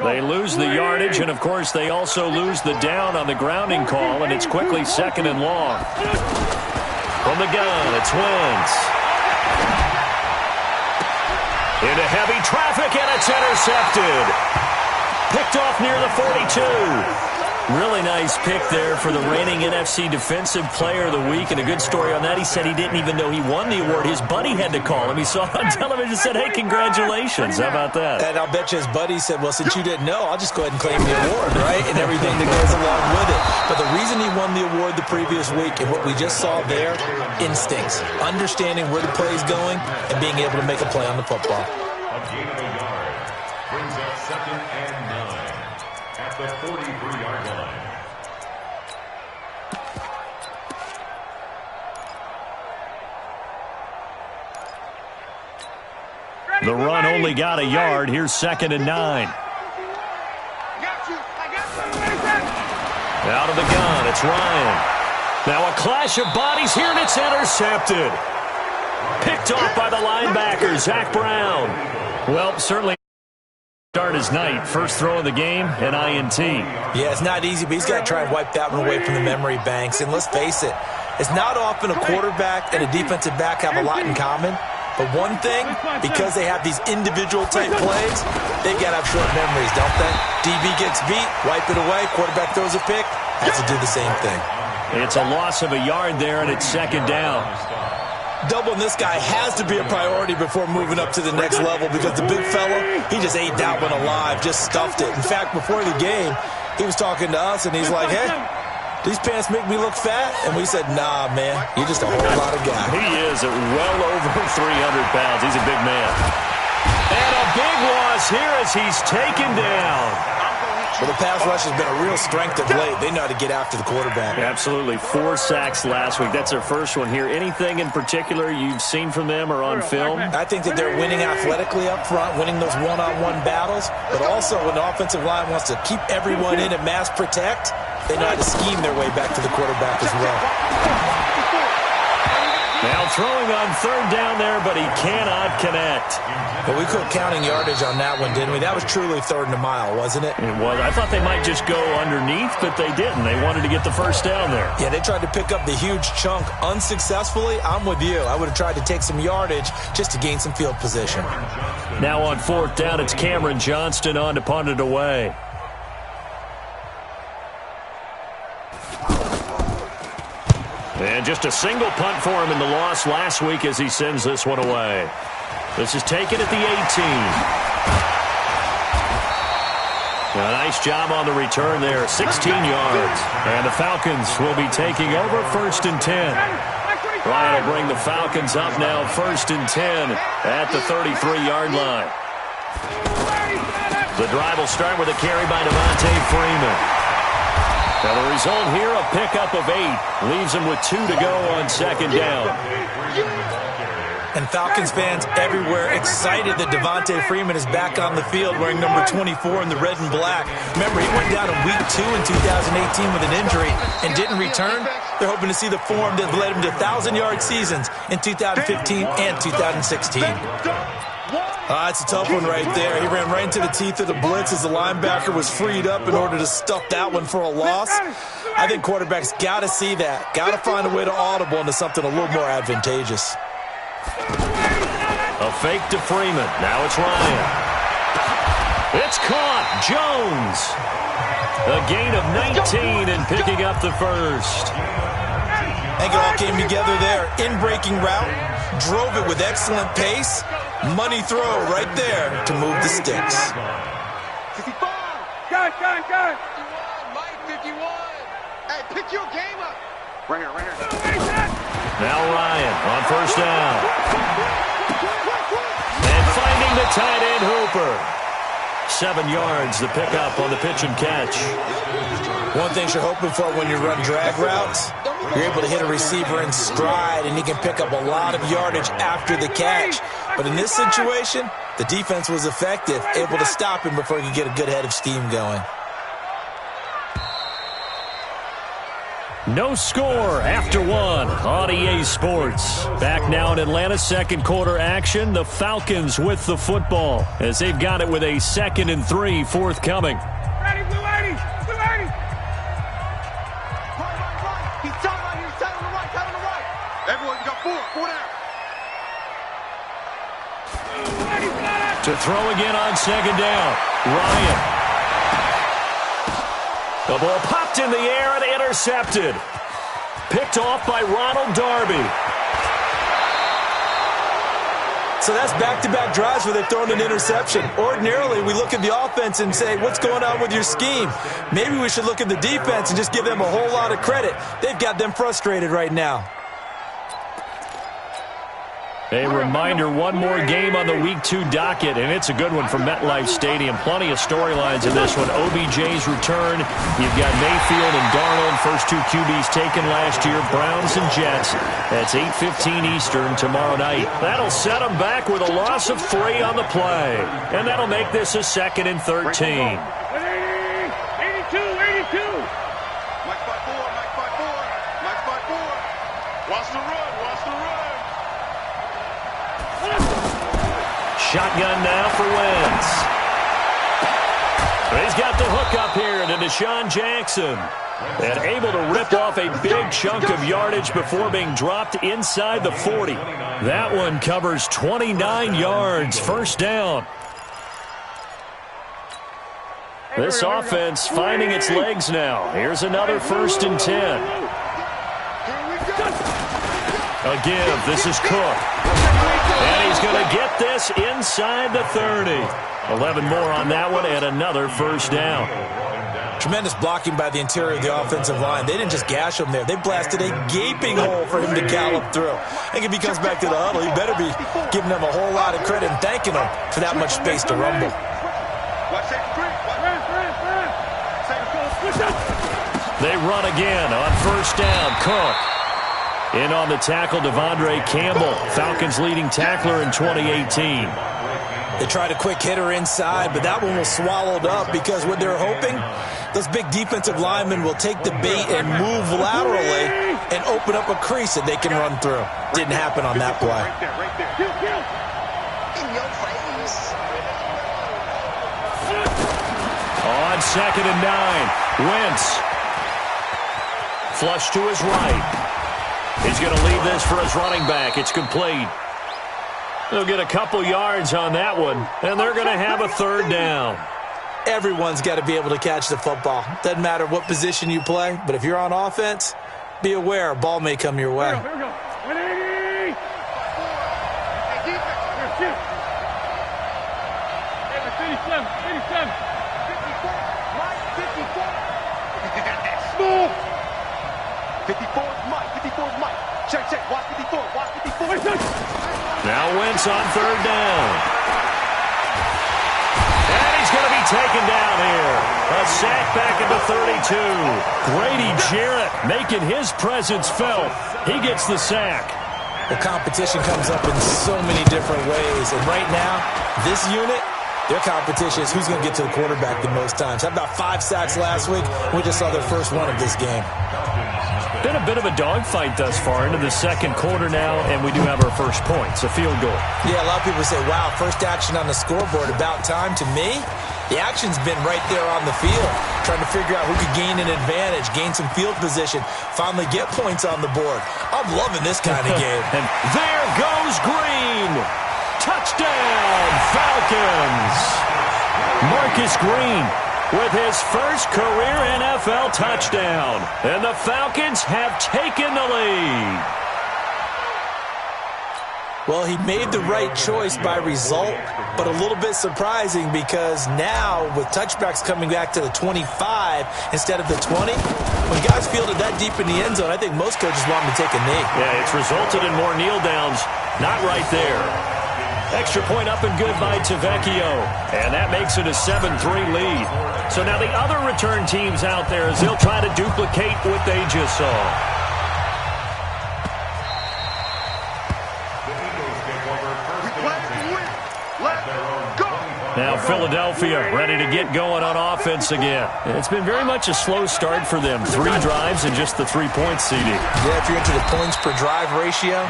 They lose the yardage, and, of course, they also lose the down on the grounding call, and it's quickly 2nd and long. From the gun, it's Wentz. Into heavy traffic, and it's intercepted. Picked off near the 42. Really nice pick there for the reigning NFC Defensive Player of the Week, and a good story on that. He said he didn't even know he won the award. His buddy had to call him. He saw it on television and said, hey, congratulations. How about that? And I'll bet you his buddy said, well, since you didn't know, I'll just go ahead and claim the award, right? And everything that goes along with it. But the reason he won the award the previous week and what we just saw there, instincts, understanding where the play is going and being able to make a play on the football. A gain of a yard brings up 2nd and 9 at the 43-yard line. The run only got a yard. Here's 2nd and 9. Out of the gun, it's Ryan. Now a clash of bodies here, and it's intercepted. Picked off by the linebacker, Zach Brown. Well, certainly start his night. First throw of the game, an INT. Yeah, it's not easy, but he's got to try and wipe that one away from the memory banks. And let's face it, it's not often a quarterback and a defensive back have a lot in common. But one thing, because they have these individual type plays, they've got to have short memories, don't they? DB gets beat, wipe it away, quarterback throws a pick, has to do the same thing. It's a loss of a yard there, and it's 2nd down. Doubling this guy has to be a priority before moving up to the next level because the big fella, he just ate that one alive, just stuffed it. In fact, before the game, he was talking to us, and he's like, hey, these pants make me look fat? And we said, nah, man, you're just a whole lot of guy. He is at well over 300 pounds. He's a big man. And a big loss here as he's taken down. Well, the pass rush has been a real strength of late. They know how to get after the quarterback. Absolutely. 4 sacks last week. That's their first one here. Anything in particular you've seen from them or on film? I think that they're winning athletically up front, winning those one-on-one battles, but also when the offensive line wants to keep everyone in and mass protect, they know how to scheme their way back to the quarterback as well. Now throwing on 3rd down there, but he cannot connect. But we quit counting yardage on that one, didn't we? That was truly 3rd and a mile, wasn't it? It was. I thought they might just go underneath, but they didn't. They wanted to get the first down there. Yeah, they tried to pick up the huge chunk unsuccessfully. I'm with you. I would have tried to take some yardage just to gain some field position. Now on 4th down, it's Cameron Johnston on to punt it away. And just a single punt for him in the loss last week as he sends this one away. This is taken at the 18. A nice job on the return there, 16 yards. And the Falcons will be taking over 1st and 10. Ryan will bring the Falcons up now 1st and 10 at the 33-yard line. The drive will start with a carry by Devontae Freeman. Now the result here, a pickup of 8. Leaves him with 2 to go on 2nd down. And Falcons fans everywhere excited that Devontae Freeman is back on the field wearing number 24 in the red and black. Remember, he went down in week 2 in 2018 with an injury and didn't return. They're hoping to see the form that led him to 1,000-yard seasons in 2015 and 2016. That's a tough one right there. He ran right into the teeth of the blitz as the linebacker was freed up in order to stuff that one for a loss. I think quarterbacks got to see that. Got to find a way to audible into something a little more advantageous. A fake to Freeman. Now it's Ryan. It's caught. Jones. A gain of 19 and picking up the first. I think it all came together there. In-breaking route. Drove it with excellent pace. Money throw right there to move the sticks. 55. Gun. 51. Mike, 51. Hey, pick your game up. Right here. Now Ryan on 1st down. And finding the tight end Hooper. 7 yards, the pickup on the pitch and catch. One thing you're hoping for when you run drag routes, you're able to hit a receiver in stride, and he can pick up a lot of yardage after the catch. But in this situation, the defense was effective, able to stop him before he could get a good head of steam going. No score after one on EA Sports. Back now in Atlanta, second quarter action. The Falcons with the football as they've got it with a 2nd and 3 forthcoming. Ready, blue 80, blue 80. Right. He's tied right here, he's tied on the right, Everyone, you got four down. To throw again on 2nd down. Ryan. The ball popped in the air and intercepted. Picked off by Ronald Darby. So that's back-to-back drives where they've thrown an interception. Ordinarily, we look at the offense and say, what's going on with your scheme? Maybe we should look at the defense and just give them a whole lot of credit. They've got them frustrated right now. A reminder, one more game on the Week 2 docket, and it's a good one from MetLife Stadium. Plenty of storylines in this one. OBJ's return. You've got Mayfield and Darnold, first 2 QBs taken last year. Browns and Jets. That's 8:15 Eastern tomorrow night. That'll set them back with a loss of 3 on the play, and that'll make this a 2nd and 13. 82. Mike 5-4. Watch the run. Shotgun now for Wentz. He's got the hook up here to Deshaun Jackson. And able to rip off a big chunk of yardage before being dropped inside the 40. That one covers 29 yards, first down. This offense finding its legs now. Here's another 1st and 10. A give. This is Cook. And he's going to get this inside the 30. 11 more on that one and another first down. Tremendous blocking by the interior of the offensive line. They didn't just gash him there. They blasted a gaping hole for him to gallop through. I think if he comes back to the huddle, he better be giving them a whole lot of credit and thanking them for that much space to rumble. They run again on first down. Cook. In on the tackle, Devondre Campbell, Falcons leading tackler in 2018. They tried a quick hitter inside, but that one was swallowed up because what they're hoping, those big defensive linemen will take the bait and move laterally and open up a crease that they can run through. Didn't happen on that play. On 2nd and 9, Wentz. Flush to his right. He's going to leave this for his running back. It's complete. They'll get a couple yards on that one, and they're going to have a 3rd down. Everyone's got to be able to catch the football. Doesn't matter what position you play, but if you're on offense, be aware a ball may come your way. Here we go. 180. 87. 54 is Mike. Check. Watch 54. Now Wentz on 3rd down. And he's going to be taken down here. A sack back at the 32. Grady Jarrett making his presence felt. He gets the sack. The competition comes up in so many different ways. And right now, this unit, their competition is who's going to get to the quarterback the most times. Had about 5 sacks last week. We just saw their first one of this game. Been a bit of a dogfight thus far into the 2nd quarter now, and we do have our first points, a field goal. Yeah, a lot of people say, wow, first action on the scoreboard, about time. To me, the action's been right there on the field, trying to figure out who could gain an advantage, gain some field position, finally get points on the board. I'm loving this kind of game. And there goes Green. Touchdown, Falcons. Marcus Green with his first career NFL touchdown. And the Falcons have taken the lead. Well, he made the right choice by result, but a little bit surprising because now with touchbacks coming back to the 25 instead of the 20, when guys fielded that deep in the end zone, I think most coaches want them to take a knee. Yeah, it's resulted in more kneel downs. Not right there. Extra point up and good by Tavecchio. And that makes it a 7-3 lead. So now the other return teams out there as they'll try to duplicate what they just saw. We play to win. Let's go. Now Philadelphia ready to get going on offense again. It's been very much a slow start for them. 3 drives and just the 3 points, CD. Yeah, if you're into the points per drive ratio,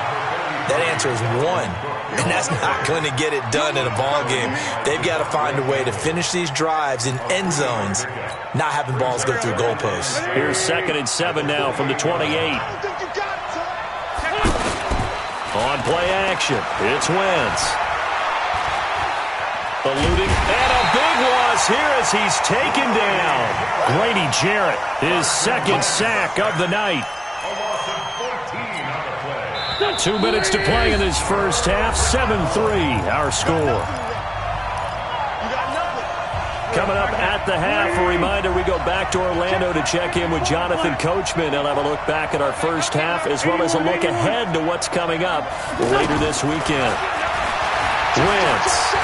that answer is 1. And that's not going to get it done in a ball game. They've got to find a way to finish these drives in end zones, not having balls go through goalposts. Here's 2nd and 7 now from the 28. On play action, it's Wentz. Eluding, and a big loss here as he's taken down. Grady Jarrett, his 2nd sack of the night. 2 minutes to play in this first half. 7-3, our score. Coming up at the half, a reminder, we go back to Orlando to check in with Jonathan Coachman. He'll have a look back at our first half as well as a look ahead to what's coming up later this weekend. Wentz.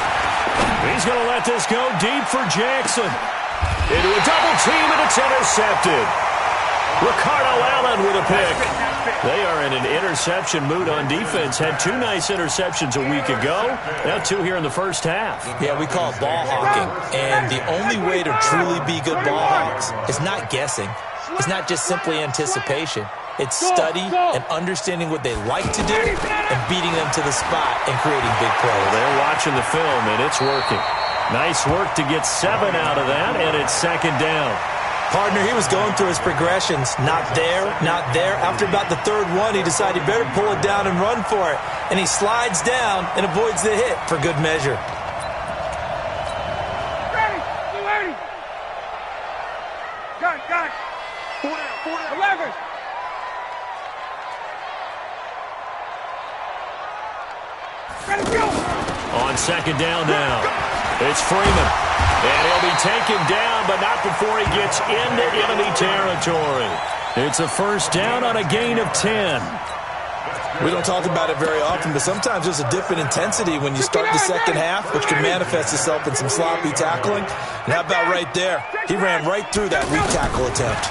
He's going to let this go deep for Jackson. Into a double team, and it's intercepted. Ricardo Allen with a pick. They are in an interception mood on defense. Had 2 nice interceptions a week ago. Now 2 here in the first half. Yeah, we call it ball hawking. And the only way to truly be good ball hawks is not guessing. It's not just simply anticipation. It's study and understanding what they like to do and beating them to the spot and creating big plays. They're watching the film, and it's working. Nice work to get 7 out of that, and it's 2nd down. Partner, he was going through his progressions. Not there, not there. After about the 3rd one, he decided he better pull it down and run for it. And he slides down and avoids the hit for good measure. Ready. You ready? Got it. 11. Ready, go. On 2nd down now, it's Freeman. And he'll be taken down, but not before he gets into enemy territory. It's a first down on a gain of 10. We don't talk about it very often, but sometimes there's a dip in intensity when you start the second half, which can manifest itself in some sloppy tackling. And how about right there? He ran right through that weak tackle attempt.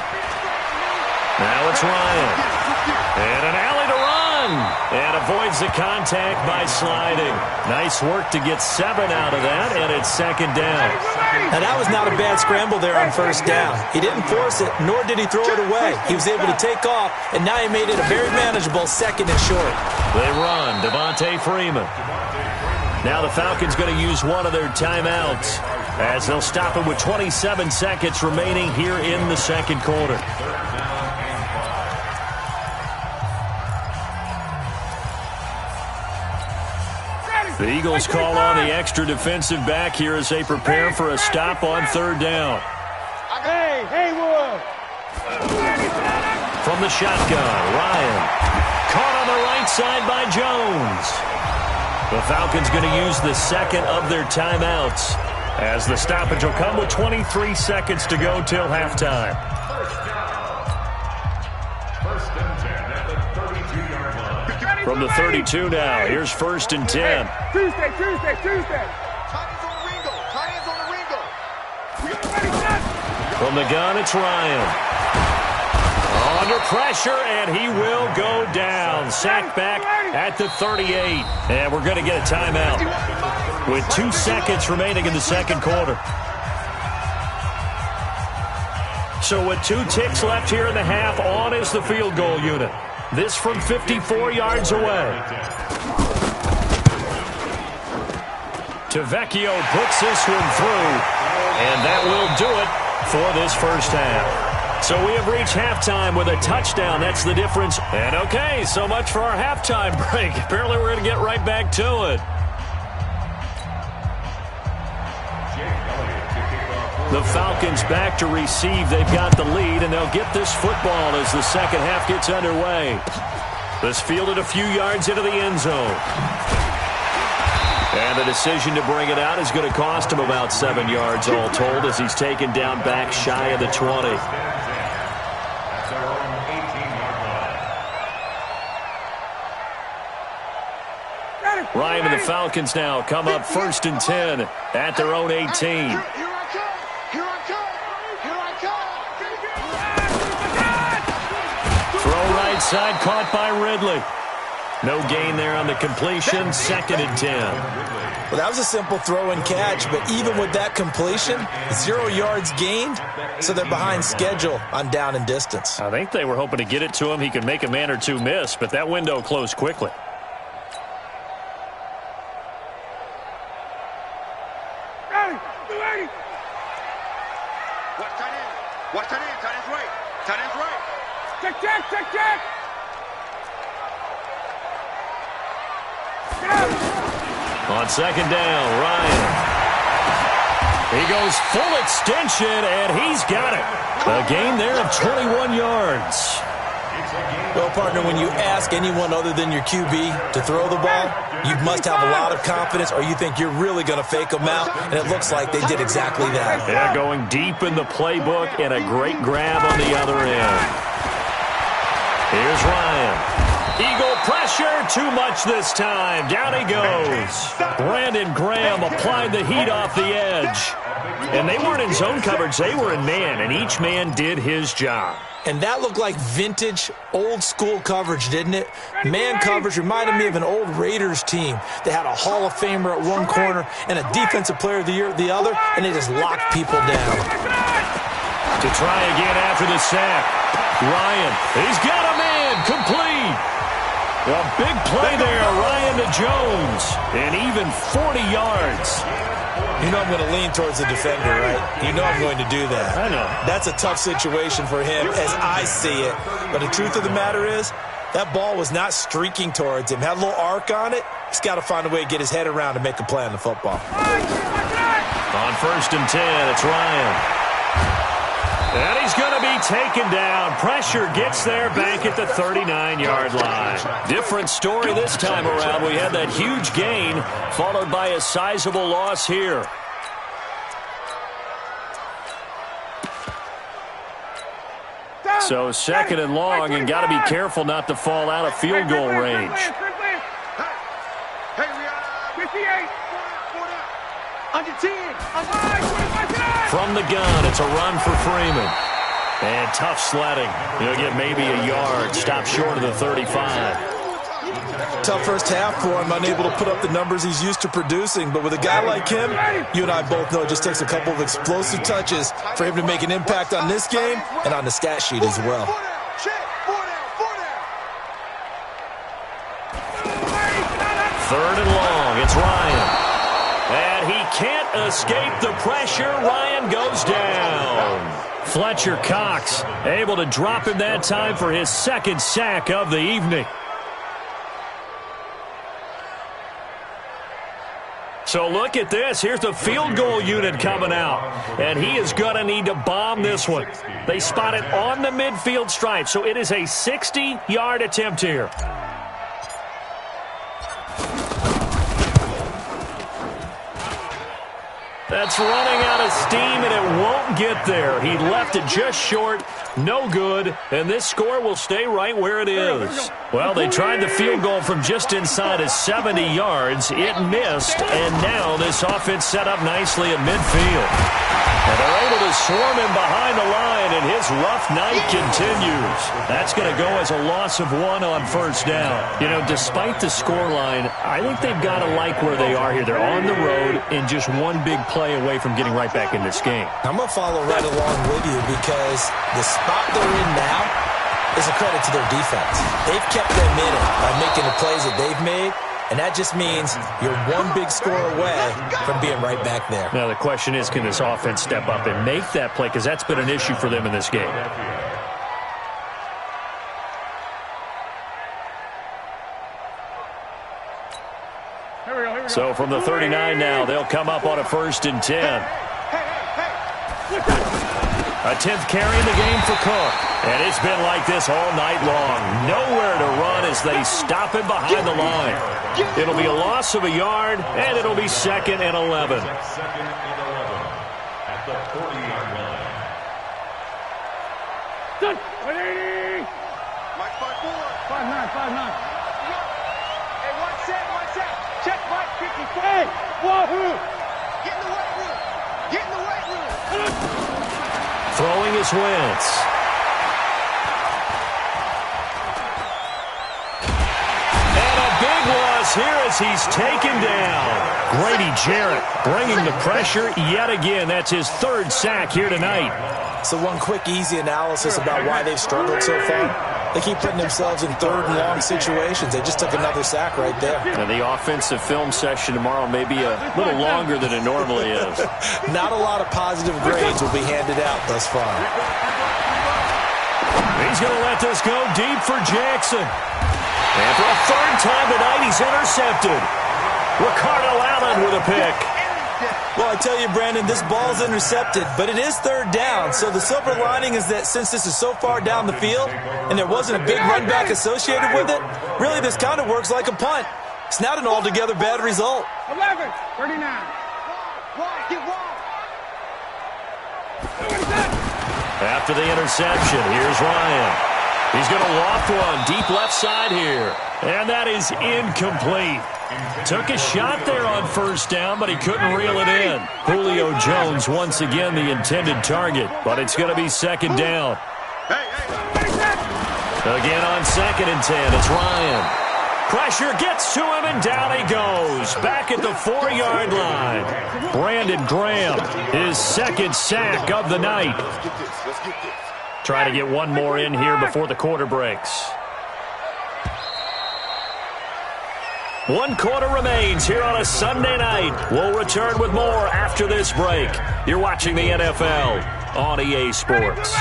Now it's Ryan. And an alley to run. And avoids the contact by sliding. Nice work to get 7 out of that, and it's 2nd down. Now, that was not a bad scramble there on first down. He didn't force it, nor did he throw it away. He was able to take off, and now he made it a very manageable 2nd and short. They run. Devontae Freeman. Now the Falcons going to use one of their timeouts as they'll stop it with 27 seconds remaining here in the 2nd quarter. The Eagles call on the extra defensive back here as they prepare for a stop on 3rd down. Hey, Haywood. From the shotgun, Ryan. Caught on the right side by Jones. The Falcons going to use the 2nd of their timeouts as the stoppage will come with 23 seconds to go till halftime. First and 10 at the 32-yard line. From the 32 now, here's 1st and 10. Tuesday. From the gun, it's Ryan. Under pressure, and he will go down. Sacked back at the 38. And we're going to get a timeout with 2 seconds remaining in the 2nd quarter. So with 2 ticks left here in the half, on is the field goal unit. This from 54 yards away. Tavecchio puts this one through, and that will do it for this first half. So we have reached halftime with a touchdown. That's the difference. And okay, so much for our halftime break. Apparently we're going to get right back to it. The Falcons back to receive. They've got the lead, and they'll get this football as the 2nd half gets underway. This fielded a few yards into the end zone. And the decision to bring it out is going to cost him about 7 yards all told as he's taken down back shy of the 20. Ryan and the Falcons now come up 1st and 10 at their own 18. Throw right side, caught by Ridley. No gain there on the completion, 2nd and 10. Well, that was a simple throw and catch, but even with that completion, 0 yards gained, so they're behind schedule on down and distance. I think they were hoping to get it to him. He could make a man or two miss, but that window closed quickly. Watch tight end. Tight end's right. Tight end's right. Check. On 2nd down, Ryan. He goes full extension, and he's got it. A gain there of 21 yards. Well, partner, when you ask anyone other than your QB to throw the ball, you must have a lot of confidence, or you think you're really going to fake them out, and it looks like they did exactly that. Yeah, going deep in the playbook, and a great grab on the other end. Here's Ryan. Eagle pressure, too much this time. Down he goes. Brandon Graham applied the heat off the edge. And they weren't in zone coverage, they were in man, and each man did his job. And that looked like vintage, old-school coverage, didn't it? Man coverage reminded me of an old Raiders team. They had a Hall of Famer at one corner and a Defensive Player of the Year at the other, and they just locked people down. To try again after the sack. Ryan, he's got a man, complete. A big play there, Ryan to Jones, and even 40 yards. You know I'm going to lean towards the defender, right? You know I'm going to do that. I know. That's a tough situation for him as I see it. But the truth of the matter is, that ball was not streaking towards him. Had a little arc on it. He's got to find a way to get his head around and make a play on the football. On 1st and 10, it's Ryan. And he's going to be taken down. Pressure gets there back at the 39-yard line. Different story this time around. We had that huge gain followed by a sizable loss here. So 2nd and long, and got to be careful not to fall out of field goal range. From the gun, it's a run for Freeman. And tough sledding. He'll get maybe a yard. Stop short of the 35. Tough first half for him, unable to put up the numbers he's used to producing. But with a guy like him, you and I both know it just takes a couple of explosive touches for him to make an impact on this game and on the stat sheet as well. 3rd and long, it's Ryan. And he can't escape the pressure. Ryan goes down. Fletcher Cox able to drop him that time for his 2nd sack of the evening. So look at this. Here's the field goal unit coming out. And he is going to need to bomb this one. They spot it on the midfield stripe. So it is a 60-yard attempt here. That's running out of steam, and it won't get there. He left it just short, no good, and this score will stay right where it is. Well, they tried the field goal from just inside of 70 yards. It missed, and now this offense set up nicely at midfield. And they're able to swarm him behind the line, and his rough night continues. That's going to go as a loss of 1 on 1st down. You know, despite the scoreline, I think they've got to like where they are here. They're on the road and just one big play away from getting right back in this game. I'm going to follow right along with you because the spot they're in now is a credit to their defense. They've kept them in it by making the plays that they've made. And that just means you're one big score away from being right back there. Now, the question is, can this offense step up and make that play? Because that's been an issue for them in this game. So from the 39 now, they'll come up on a 1st and 10. A 10th carry in the game for Cook. And it's been like this all night long. Nowhere to run as they stop him behind the line. It'll be a loss of a yard, and it'll be 2nd and 11. At the 40-yard line. Done. 180. Mike 5-4. 5-9. Hey, one set. Check Mike 54. Hey, wahoo. Get in the weight room. Throwing is Wentz. And is here as he's taken down. Grady Jarrett bringing the pressure yet again. That's his third sack here tonight. So one quick, easy analysis about why they've struggled so far. They keep putting themselves in third and long situations. They just took another sack right there. And the offensive film session tomorrow may be a little longer than it normally is. Not a lot of positive grades will be handed out thus far. He's going to let this go deep for Jackson. And for a third time tonight, he's intercepted. Ricardo Allen with a pick. Well, I tell you, Brandon, this ball's intercepted, but it is third down. So the silver lining is that since this is so far down the field and there wasn't a big run back associated with it, really this kind of works like a punt. It's not an altogether bad result. 11, 39. Get wall. After the interception, here's Ryan. He's going to loft one deep left side here. And that is incomplete. Took a shot there on first down, but he couldn't reel it in. Julio Jones once again the intended target, but it's going to be second down. Again on 2nd and 10, it's Ryan. Pressure gets to him, and down he goes. Back at the 4-yard line. Brandon Graham, his second sack of the night. Try to get one more in here before the quarter breaks. 1 quarter remains here on a Sunday night. We'll return with more after this break. You're watching the NFL on EA Sports.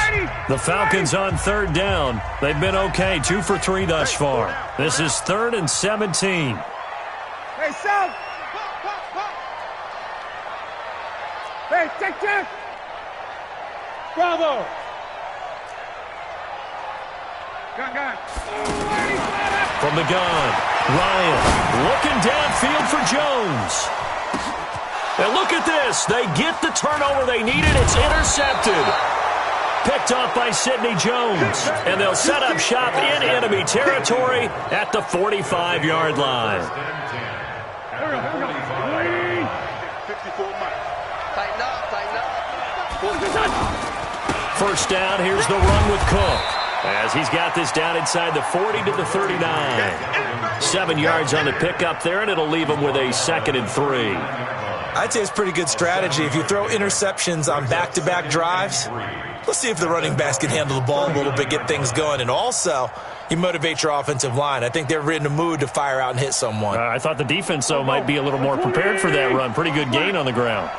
The Falcons on third down. They've been okay, 2 for 3 thus far. This is 3rd and 17. Hey, South. Hey, check. Bravo. Gun. From the gun, Ryan looking downfield for Jones. And look at this. They get the turnover they needed. It's intercepted. Picked off by Sidney Jones. And they'll set up shop in enemy territory at the 45-yard line. First down, here's the run with Cook. As he's got this down inside the 40 to the 39. 7 yards on the pickup there, and it'll leave him with a 2nd and 3. I'd say it's pretty good strategy. If you throw interceptions on back-to-back drives, let's see if the running backs can handle the ball a little bit, get things going. And also, you motivate your offensive line. I think they're in the mood to fire out and hit someone. I thought the defense, though, might be a little more prepared for that run. Pretty good gain on the ground.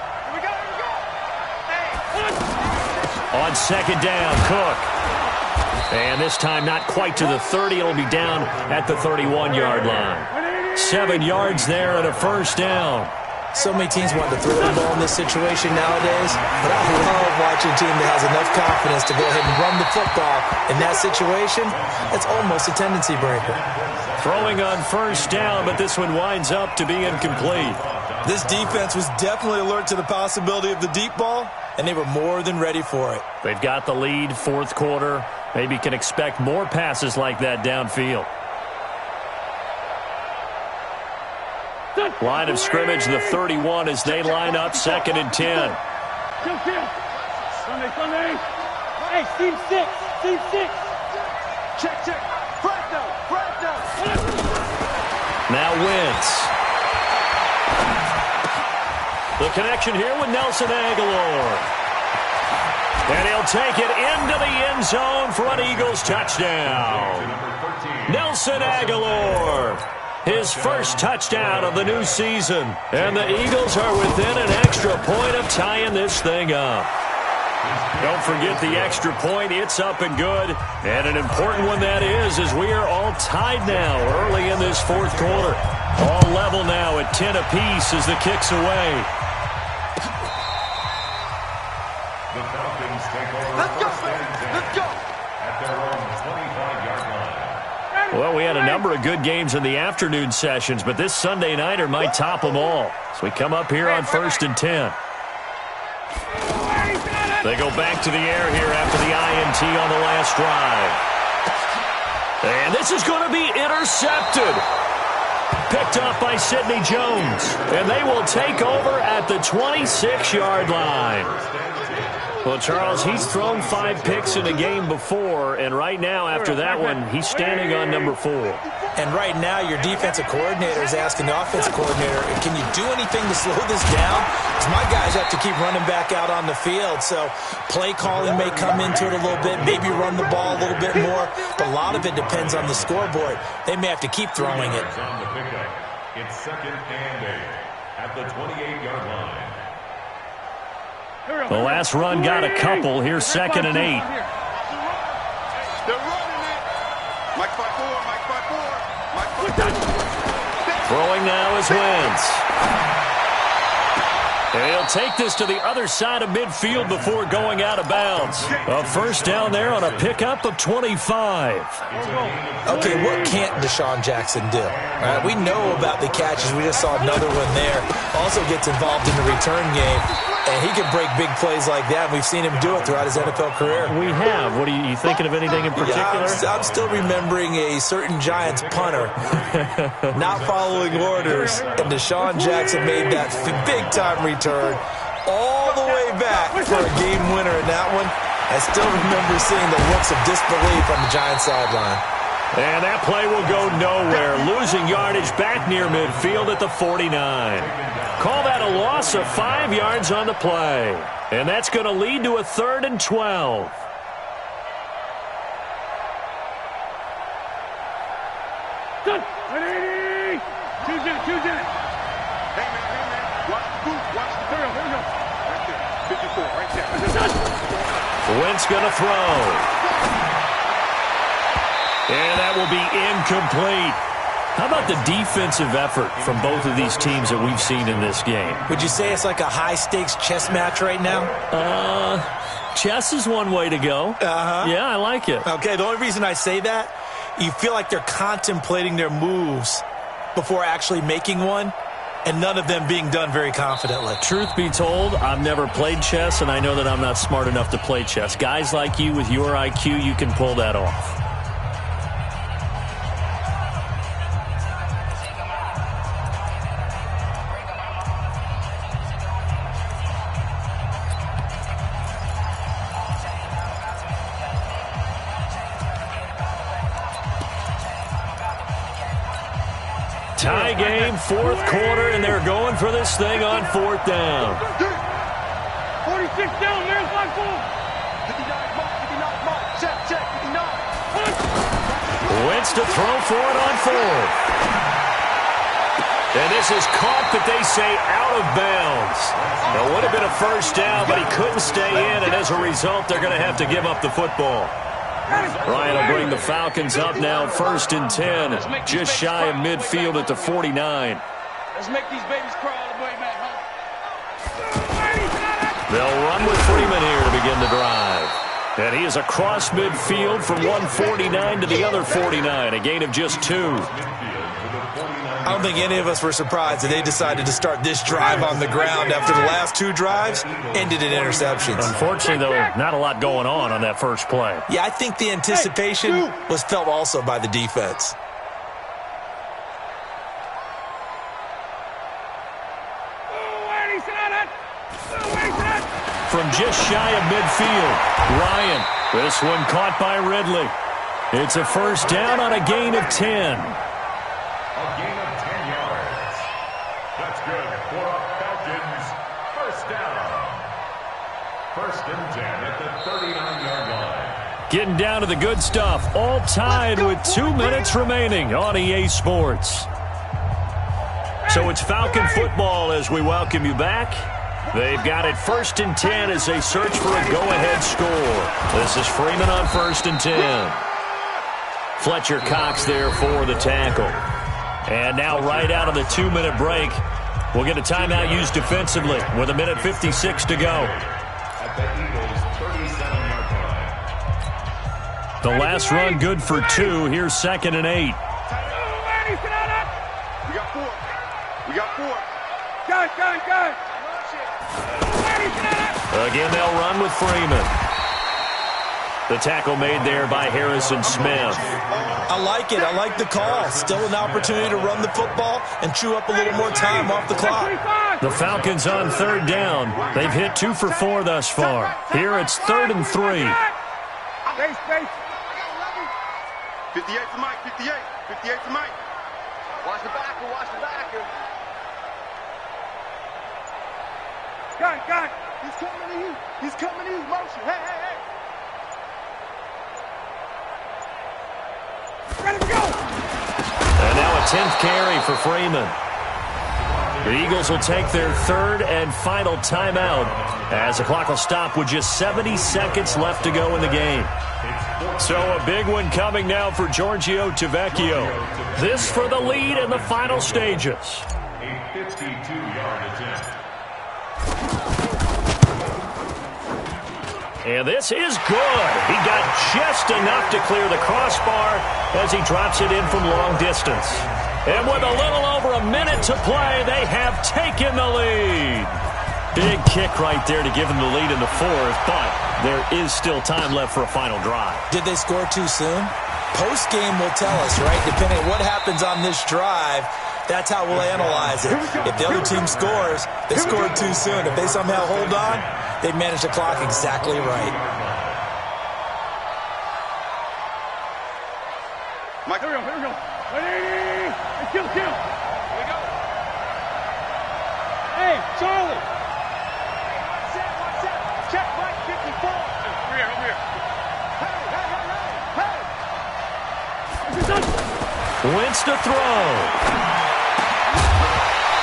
On 2nd down, Cook. And this time not quite to the 30. It'll be down at the 31-yard line. 7 yards there and a first down. So many teams want to throw the ball in this situation nowadays, but I love watching a team that has enough confidence to go ahead and run the football. In that situation, it's almost a tendency breaker. Throwing on first down, but this one winds up to be incomplete. This defense was definitely alert to the possibility of the deep ball, and they were more than ready for it. They've got the lead, 4th quarter. Maybe can expect more passes like that downfield. Line of scrimmage, the 31 as they line up, 2nd and 10. Sunday. Hey, Steve 6. Check. Front. Now Wentz. The connection here with Nelson Aguilar. And he'll take it into the end zone for an Eagles touchdown. Nelson Aguilar, his first touchdown of the new season. And the Eagles are within an extra point of tying this thing up. Don't forget the extra point. It's up and good. And an important one that is, as we are all tied now early in this 4th quarter. All level now at 10 apiece as the kick's away. The Falcons take over. Let's go. At their own 25-yard line. Well, we had a number of good games in the afternoon sessions, but this Sunday nighter might top them all. So we come up here on 1st and 10. They go back to the air here after the INT on the last drive. And this is going to be intercepted. Picked off by Sidney Jones. And they will take over at the 26-yard line. Well, Charles, he's thrown 5 picks in a game before, and right now, after that one, he's standing on number 4. And right now, your defensive coordinator is asking the offensive coordinator, can you do anything to slow this down? Because my guys have to keep running back out on the field. So play calling may come into it a little bit, maybe run the ball a little bit more. But a lot of it depends on the scoreboard. They may have to keep throwing it. On the pickup, it's 2nd and 8 at the 28-yard line. The last run got a couple. Here's 2nd and 8. They're running it. Mike 5-4, Mike 5-4, Mike 5-4. Throwing now is Wentz. And he'll take this to the other side of midfield before going out of bounds. A first down there on a pickup of 25. Okay, what can't Deshaun Jackson do? All right, we know about the catches. We just saw another one there. Also gets involved in the return game. And he can break big plays like that. We've seen him do it throughout his NFL career. We have. What are you thinking of anything in particular? Yeah, I'm still remembering a certain Giants punter not following orders, and Deshaun Jackson made that big-time return all the way back for a game winner in that one. I still remember seeing the looks of disbelief on the Giants sideline. And that play will go nowhere. Losing yardage back near midfield at the 49. Call that a loss of 5 yards on the play. And that's going to lead to a 3rd and 12. Good. 180. Choose it. Hey, man. Watch the boot. Watch the third. There we go. Right there. 54, right there. Wentz going to throw. And that will be incomplete. How about the defensive effort from both of these teams that we've seen in this game? Would you say it's like a high-stakes chess match right now? Chess is one way to go. Yeah, I like it. Okay, the only reason I say that, you feel like they're contemplating their moves before actually making one, and none of them being done very confidently. Truth be told, I've never played chess, and I know that I'm not smart enough to play chess. Guys like you with your IQ, you can pull that off. Tie game, 4th quarter, and they're going for this thing on 4th down. 46 down, man. 5-4. 59 mark. Check. 59. Wentz to throw for it on 4th. And this is caught, but they say out of bounds. It would have been a first down, but he couldn't stay in, and as a result, they're going to have to give up the football. Ryan will bring the Falcons up now, 1st and 10, just shy of midfield at the 49. Let's make these babies cry all the way back home. They'll run with Freeman here to begin the drive. And he is across midfield from 149 to the other 49, a gain of just 2. I don't think any of us were surprised that they decided to start this drive on the ground after the last 2 drives ended in interceptions. Unfortunately, though, not a lot going on that first play. Yeah, I think the anticipation was felt also by the defense. From just shy of midfield, Ryan. This one caught by Ridley. It's a first down on a gain of 10. A gain of 10 yards. That's good for a Falcons first down. 1st and 10 at the 39-yard line. Getting down to the good stuff. All tied with 2 minutes remaining on EA Sports. So it's Falcon football as we welcome you back. They've got it 1st and 10 as they search for a go-ahead score. This is Freeman on 1st and 10. Fletcher Cox there for the tackle. And now right out of the 2-minute break, we'll get a timeout used defensively with 1:56 to go. At the Eagles' 37-yard line. The last run good for 2. Here's 2nd and 8. We got 4. Gun. Again, they'll run with Freeman. The tackle made there by Harrison Smith. I like it. I like the call. Still an opportunity to run the football and chew up a little more time off the clock. The Falcons on 3rd down. They've hit 2 for 4 thus far. Here it's 3rd and 3. Space. 58 for Mike, 58. 58 to Mike. Watch the backer, watch the backer. Got it. He's coming to you. He's coming to you. Motion. Hey. Ready to go. And now a 10th carry for Freeman. The Eagles will take their third and final timeout as the clock will stop with just 70 seconds left to go in the game. So a big one coming now for Giorgio Tavecchio. This for the lead in the final stages. A 52-yard attempt. And this is good. He got just enough to clear the crossbar as he drops it in from long distance. And with a little over a minute to play, they have taken the lead. Big kick right there to give them the lead in the fourth, but there is still time left for a final drive. Did they score too soon? Post-game will tell us, right? Depending on what happens on this drive, that's how we'll analyze it. If the other team scores, they scored too soon. If they somehow hold on, they manage the clock exactly right. Mike, here we go. Ready? Kill. Here we go. Hey, Charlie. Check Mike 54. Over here. Hey. Wentz to throw.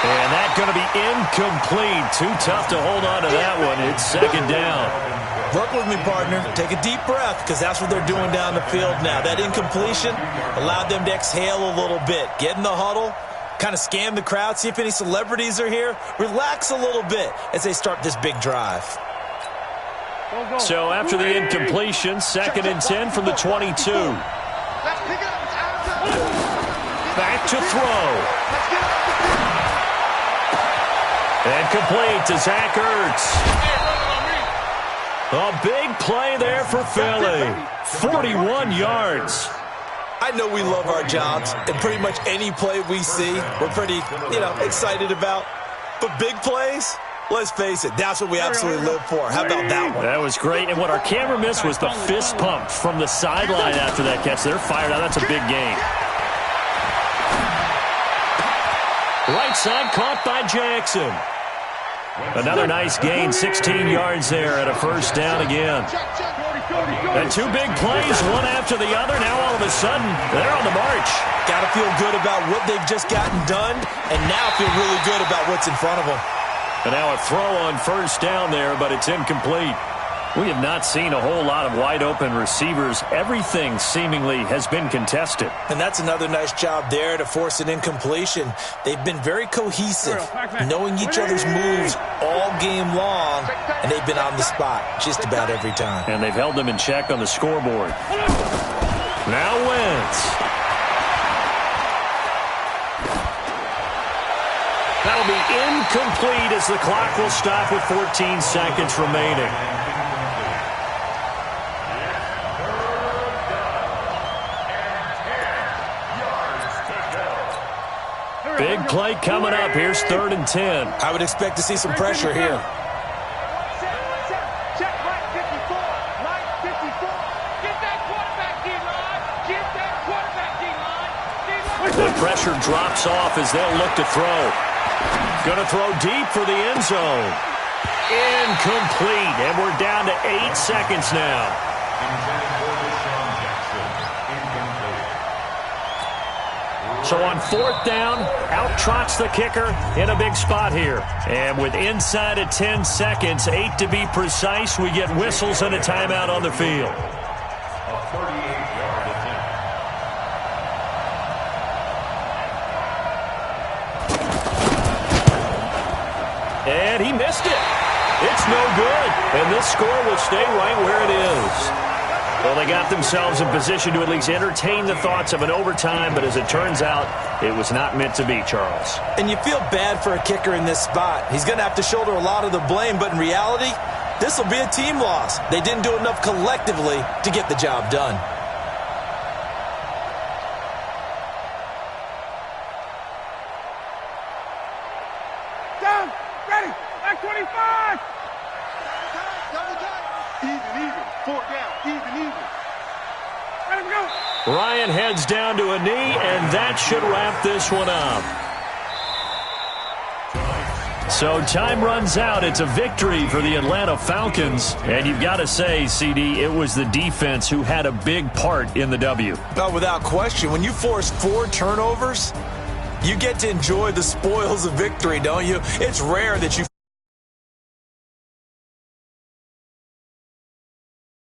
And that's going to be incomplete. Too tough to hold on to that one. It's second down. Work with me, partner. Take a deep breath, because that's what they're doing down the field now. That incompletion allowed them to exhale a little bit. Get in the huddle, kind of scan the crowd, see if any celebrities are here. Relax a little bit as they start this big drive. So after the incompletion, 2nd and 10 from the 22. Back to throw. And complete to Zach Ertz. A big play there for Philly. 41 yards. I know we love our jobs, and pretty much any play we see, we're pretty, excited about. But big plays, let's face it, that's what we absolutely live for. How about that one? That was great. And what our camera missed was the fist pump from the sideline after that catch. They're fired out. That's a big gain. Right side caught by Jackson. Another nice gain, 16 yards there at a first down again. And two big plays, one after the other. Now all of a sudden, they're on the march. Got to feel good about what they've just gotten done, and now feel really good about what's in front of them. And now a throw on first down there, but it's incomplete. We have not seen a whole lot of wide-open receivers. Everything seemingly has been contested. And that's another nice job there to force an incompletion. They've been very cohesive, knowing each other's moves all game long, and they've been on the spot just about every time. And they've held them in check on the scoreboard. Now Wentz. That'll be incomplete as the clock will stop with 14 seconds remaining. Big play coming up. Here's 3rd and 10. I would expect to see some pressure here. Check Mike 54. Mike 54. Get that quarterback D-line. Get that quarterback D-line. The pressure drops off as they'll look to throw. Going to throw deep for the end zone. Incomplete. And we're down to 8 seconds now. So on 4th down, out trots the kicker in a big spot here. And with inside of 10 seconds, 8 to be precise, we get whistles and a timeout on the field. A 38-yard attempt. And he missed it. It's no good. And this score will stay right where it is. Well, they got themselves in position to at least entertain the thoughts of an overtime, but as it turns out, it was not meant to be, Charles. And you feel bad for a kicker in this spot. He's going to have to shoulder a lot of the blame, but in reality, this will be a team loss. They didn't do enough collectively to get the job done. Down. Ready. Back 25. Even. 4 down. Even. Ready to go. Ryan heads down to a knee, and that should wrap this one up. So time runs out. It's a victory for the Atlanta Falcons. And you've got to say, CD, it was the defense who had a big part in the W. No, without question. When you force 4 turnovers, you get to enjoy the spoils of victory, don't you? It's rare that you